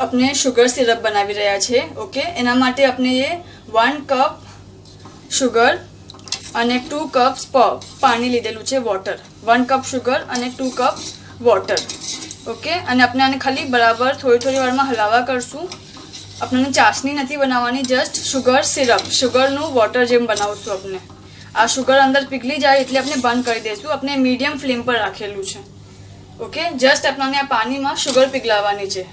अपने sugar syrup बनावी रह्या छे। ओके, एना माटे अपने ये 1 कप शुगर अने 2 कप्स पानी लीधेलुं छे, वॉटर। 1 कप शुगर अने 2 कप वॉटर। ओके, अने अपने आने खाली बराबर थोड़ी वार में हलावा करशुं। अपने चासनी नहीं बनावानी, जस्ट शुगर सिरप, शुगरनु वॉटर जेम बनावशुं। अपने आ शुगर अंदर पीगली जाए एटले अपने बंद करी देशुं। अपने मीडियम फ्लेम पर राखेलुं छे। ओके, जस्ट अपने आ पानी में शुगर पीगलावानी छे।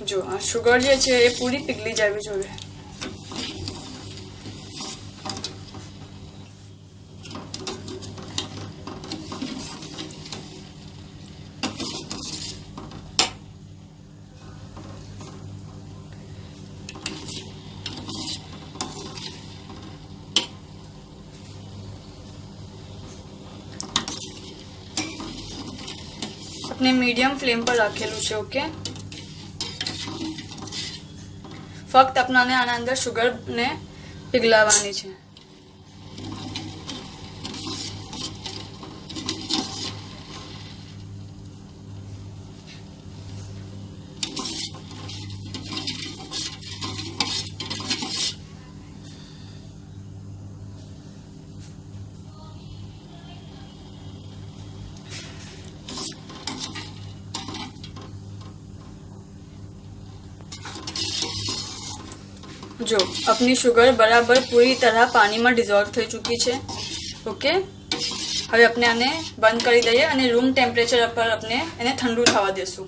जो आ शुगर जे छे ए पूरी पीगली जावी जोईए। अपने मीडियम फ्लेम पर राखेलू छे। ओके, फक्त अपनाने आना अंदर शुगर ने पिघलावानी छे। जो अपनी शुगर बराबर पूरी तरह पानी में डिजोल्व थई चूकी है। ओके, हवे अपने आने बंद करी दईए अने रूम टेम्परेचर पर अपने एने ठंडू थवा देशुं।